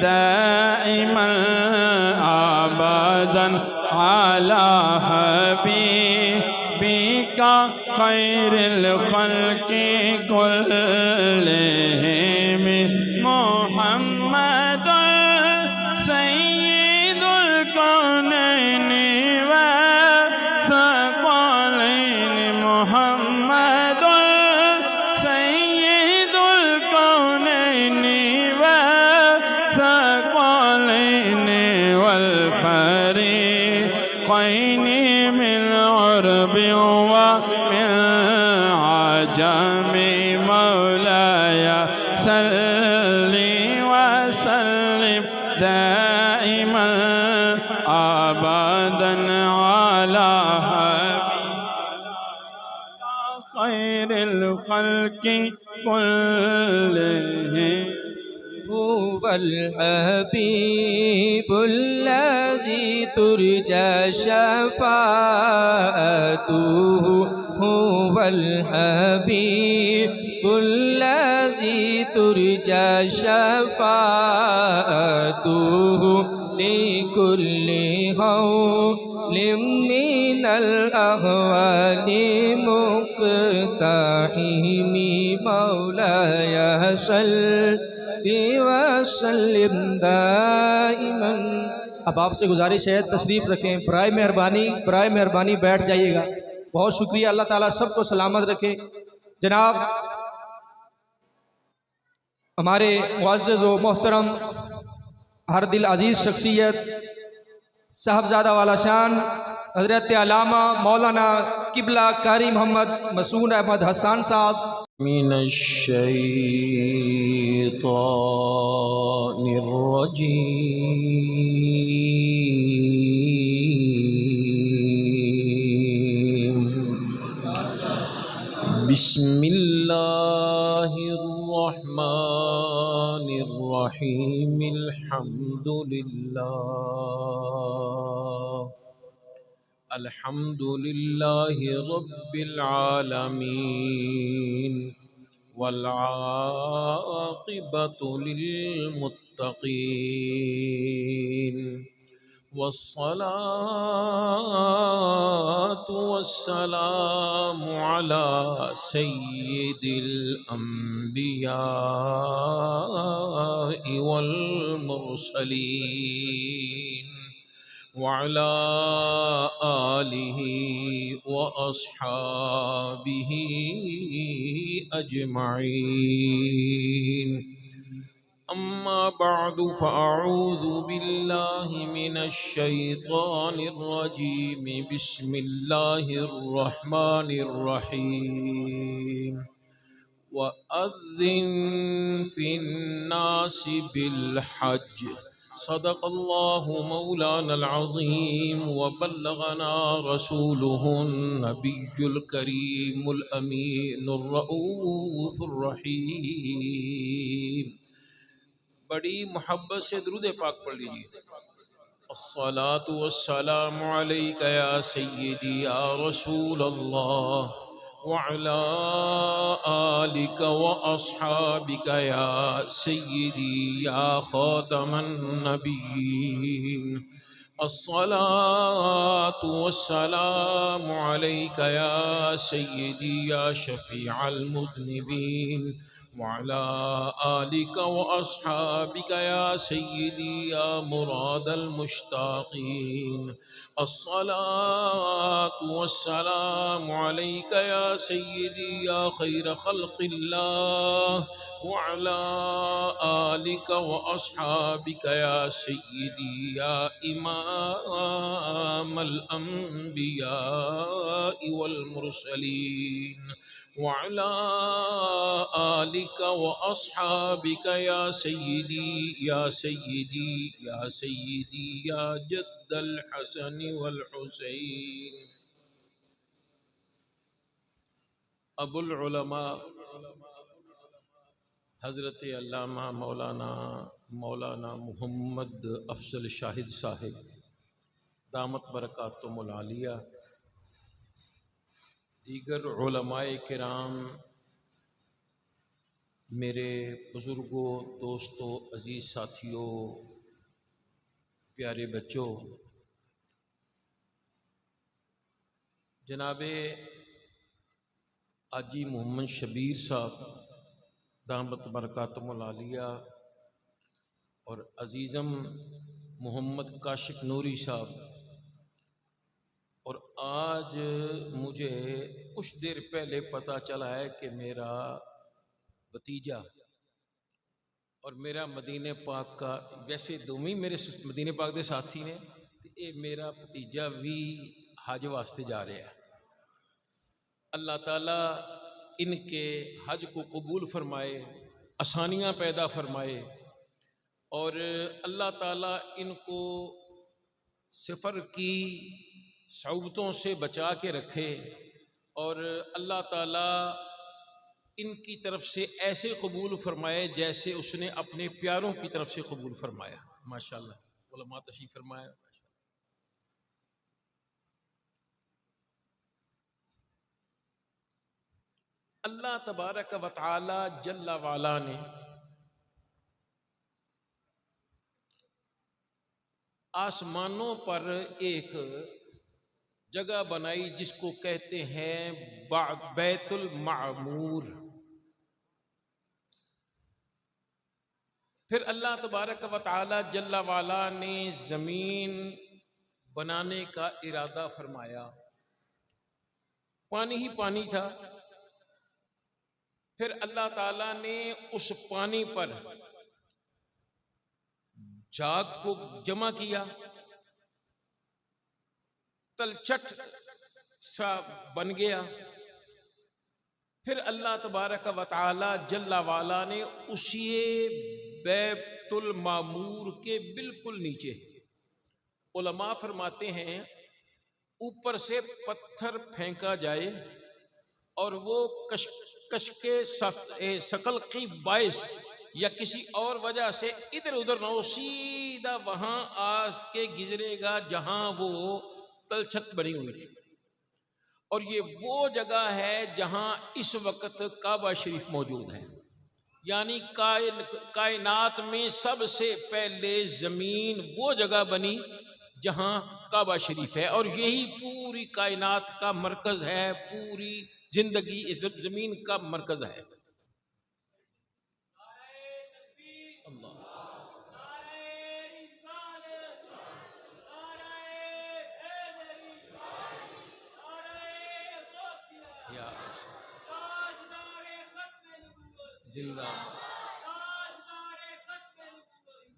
دائما أبدا على حبيبك خير الخلق كلهم محمد سيد الكونين والثقلين محمد سيد الكونين والثقلين والفريقين من عرب ومن عجم مولاي صل وسلم دائما أبدا على خير الخلق كلهم هو الحبيب الذي ترجى شفاعته هو الحبيب الذي ترجى شفاعته لكل هول من الأهوال مقتحم مولاي صل وسلم دائما. اب آپ سے گزارش ہے تشریف رکھیں، برائے مہربانی بیٹھ جائیے گا. بہت شکریہ، اللہ تعالیٰ سب کو سلامت رکھے. جناب ہمارے معزز و محترم ہر دل عزیز شخصیت صاحبزادہ والا شان حضرت علامہ مولانا قبلہ قاری محمد مسعود احمد حسان صاحب من الشیطان الرجیم بسم اللہ الرحمن الرحیم الحمد للہ رب العالمین والعاقبۃ للمتقین والصلاة والسلام على سید الانبیاء والمرسلین وعلى آلہ واصحابہ اجمعین. اما بعد فاعوذ باللہ من الشیطان الرجیم بسم اللہ الرحمن الرحیم وَأَذِّن فِي النَّاسِ بِالْحَجِّ صدق اللہ مولانا العظیم وبلغنا رسولہ النبی الکریم الامین الرؤوف الرحیم. بڑی محبت سے درود پاک پڑھ لیجیے. الصلاۃ والسلام علیک یا سیدی یا رسول اللہ وعلى آلك وأصحابك يا سيدي يا خاتم النبيين. الصلاة والسلام عليك يا سيدي يا شفيع المذنبين وعلى آلك وأصحابك يا سيدي يا مراد المشتاقين. الصلاة والسلام عليك يا سيدي يا خير خلق الله وعلى آلك وأصحابك يا سيدي يا إمام الأنبياء والمرسلين وعلى آلك وأصحابك يا سيدي يا سيدي يا سيدي يا جد الحسن والحسين. ابو العلماء حضرت علامہ مولانا محمد افضل شاہد صاحب دامت برکاتہم العالیہ، دیگر علماء کرام، میرے بزرگوں، دوستوں، عزیز ساتھیوں، پیارے بچوں، جناب حاجی محمد شبیر صاحب دامت برکاتہم العالیہ اور عزیزم محمد کاشف نوری صاحب، اور آج مجھے کچھ دیر پہلے پتہ چلا ہے کہ میرا بھتیجا اور میرا مدینہ پاک کا، ویسے دوویں میرے مدینہ پاک دے ساتھی نے، یہ میرا بھتیجا بھی حج واسطے جا رہا ہے۔ اللہ تعالیٰ ان کے حج کو قبول فرمائے، آسانیاں پیدا فرمائے، اور اللہ تعالیٰ ان کو سفر کی صعوبتوں سے بچا کے رکھے، اور اللہ تعالیٰ ان کی طرف سے ایسے قبول فرمائے جیسے اس نے اپنے پیاروں کی طرف سے قبول فرمایا۔ ماشاءاللہ علماء تشریف فرمایا۔ اللہ تبارک و تعالی جل وعلا نے آسمانوں پر ایک جگہ بنائی جس کو کہتے ہیں بیت المعمور۔ پھر اللہ تبارک و تعالی جل وعلا نے زمین بنانے کا ارادہ فرمایا، پانی ہی پانی تھا۔ پھر اللہ تعالیٰ نے اس پانی پر جاگ کو جمع کیا، تلچٹ سا بن گیا۔ پھر اللہ تبارک و تعالی جل وعلا نے اسی بیت المعمور کے بالکل نیچے، علماء فرماتے ہیں اوپر سے پتھر پھینکا جائے اور وہ کشک ثقل کی باعث یا کسی اور وجہ سے ادھر ادھر نہ ہو، سیدھا وہاں آس کے گزرے گا جہاں وہ تلچھت بنی ہوئی تھی۔ اور یہ وہ جگہ ہے جہاں اس وقت کعبہ شریف موجود ہے، یعنی کائنات میں سب سے پہلے زمین وہ جگہ بنی جہاں کعبہ شریف ہے، اور یہی پوری کائنات کا مرکز ہے، پوری زندگی اس زمین کا مرکز ہے۔ زندہ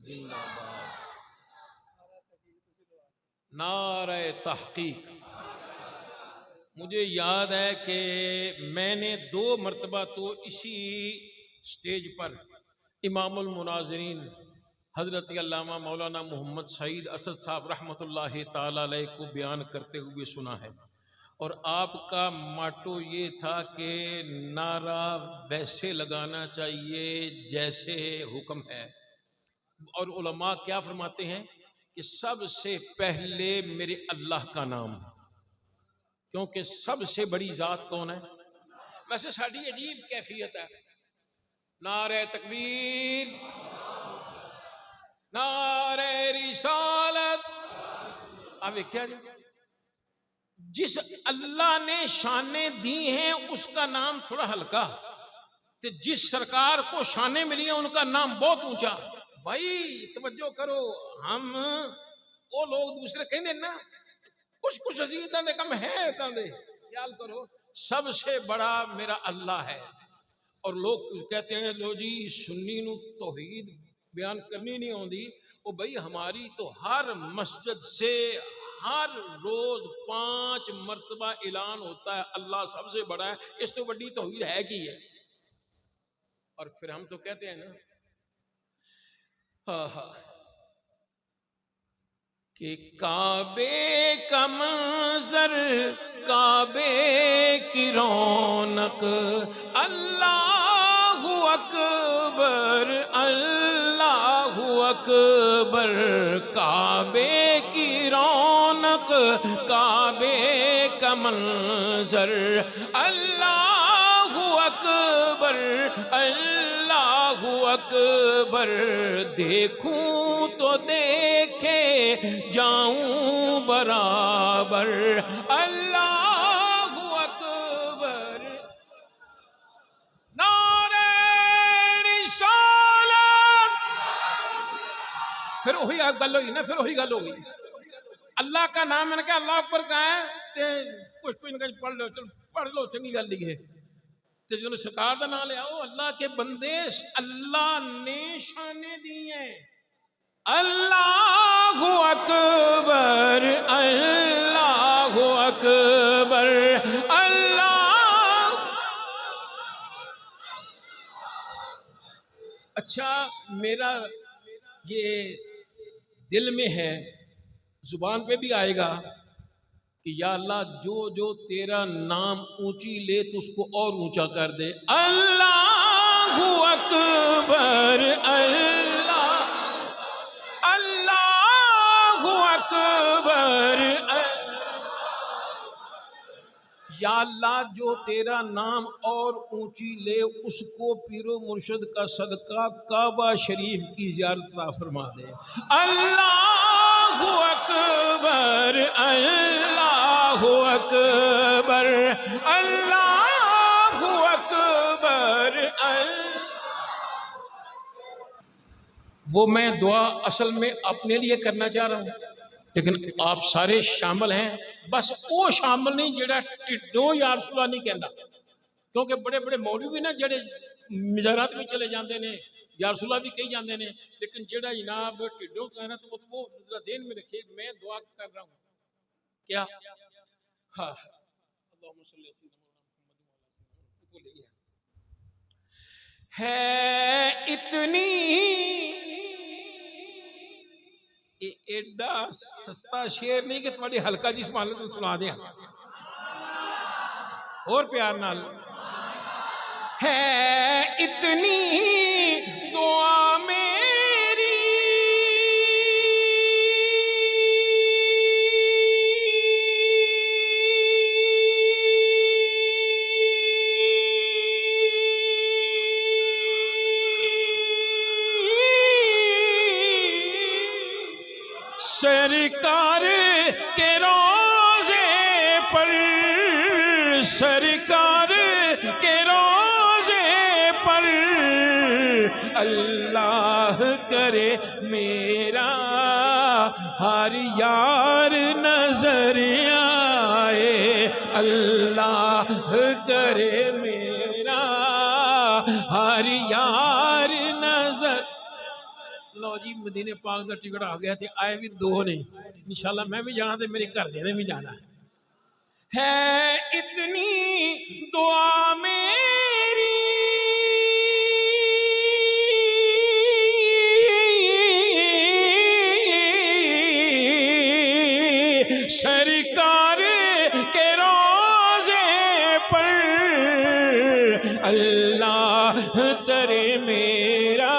زندہ باد نعرہ تحقیق۔ مجھے یاد ہے کہ میں نے 2 مرتبہ تو اسی سٹیج پر امام المناظرین حضرت علامہ مولانا محمد سعید اسد صاحب رحمۃ اللہ تعالی علیہ کو بیان کرتے ہوئے سنا ہے، اور آپ کا ماٹو یہ تھا کہ نعرہ ویسے لگانا چاہیے جیسے حکم ہے۔ اور علماء کیا فرماتے ہیں کہ سب سے پہلے میرے اللہ کا نام، کیونکہ سب سے بڑی ذات کون ہے؟ ویسے ساڑھی عجیب کیفیت ہے، نعرہ تکبیر، نعرہ رسالت۔ آپ دیکھیں جی، جس اللہ نے شانیں دی ہیں اس کا نام تھوڑا ہلکا، تو جس سرکار کو شانیں ملی ہیں ان کا نام بہت اونچا۔ بھائی توجہ کرو، ہم وہ لوگ دوسرے کہیں دے نا کچھ عزیز دے کم ہے دے، خیال کرو سب سے بڑا میرا اللہ ہے۔ اور لوگ کہتے ہیں لو جی سنی نو توحید بیان کرنی نہیں ہوندی، وہ بھائی ہماری تو ہر مسجد سے ہر روز 5 مرتبہ اعلان ہوتا ہے اللہ سب سے بڑا ہے، اس تو بڑی توحید ہے کی ہے۔ اور پھر ہم تو کہتے ہیں نا کہ کعبے کا منظر، کعبے کی رونق، اللہ اکبر اللہ اکبر، کعبے کی رونق، کعبے کا منظر، اللہ اکبر اللہ اکبر دیکھوں تو دیکھے جاؤں برابر اللہ اکبر نعرہ رسالت پھر وہی گل ہوئی نا پھر وہی گل ہو گئی اللہ کا نام میں نے کہا اللہ اکبر کہا ہے تے کچھ پڑھ لو چلو پڑھ لو چنگی گل دی ہے تے جنہوں سرکار دا نام لے آؤ اللہ کے بندے اللہ نے شانے دی ہیں اللہ اکبر اللہ اکبر اللہ اچھا میرا یہ دل میں ہے زبان پہ بھی آئے گا کہ یا اللہ جو جو تیرا نام اونچی لے تو اس کو اور اونچا کر دے اللہ اکبر اللہ اللہ اکبر یا اللہ جو تیرا نام اور اونچی لے اس کو پیر و مرشد کا صدقہ کعبہ شریف کی زیارت عطا فرما دے اللہ اکبر اللہ اکبر اللہ اکبر وہ میں دعا اصل میں اپنے لیے کرنا چاہ رہا ہوں لیکن آپ سارے شامل ہیں بس وہ شامل نہیں جڑا ٹھڈوں یا رسول اللہ نہیں کہندا کیونکہ بڑے بڑے مولوی بھی نا جڑے مزارات میں چلے جاندے نے یا رسول اللہ بھی کہی جاندے نے لیکن جڑا جناب ٹھڈوں کہنا تو وہ ذہن میں رکھے میں دعا کر رہا ہوں کیا ہاں اللہم صلی اللہ علیہ وسلم ہے اتنی ایڈا سستا شعر نہیں کہ تمہاری ہلکا جی سبحان اللہ سنا دیا اور پیار نال ہے اتنی دعا میری سرکار کے روزے پر سرکار کے روزے پر اللہ کرے میرا ہر یار نظر آئے اللہ کرے میرا ہر یار نظر لو جی مدینے پاک دا ٹکٹ آ گیا تھے آئے بھی دو نے انشاءاللہ میں بھی جانا تھے میرے گھر دے بھی جانا ہے اتنی دعا میری سرکار کے روزے پر اللہ ترے میرا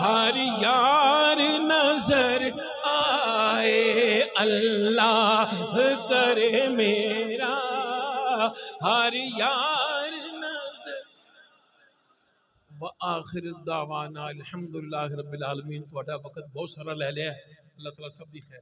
ہر یار نظر آئے اللہ کرے میرا ہر یار نظر وآخر دعوانا الحمدللہ رب العالمین. تھوڑا وقت بہت سارا لے لیا اللہ تعالیٰ سب دی خیر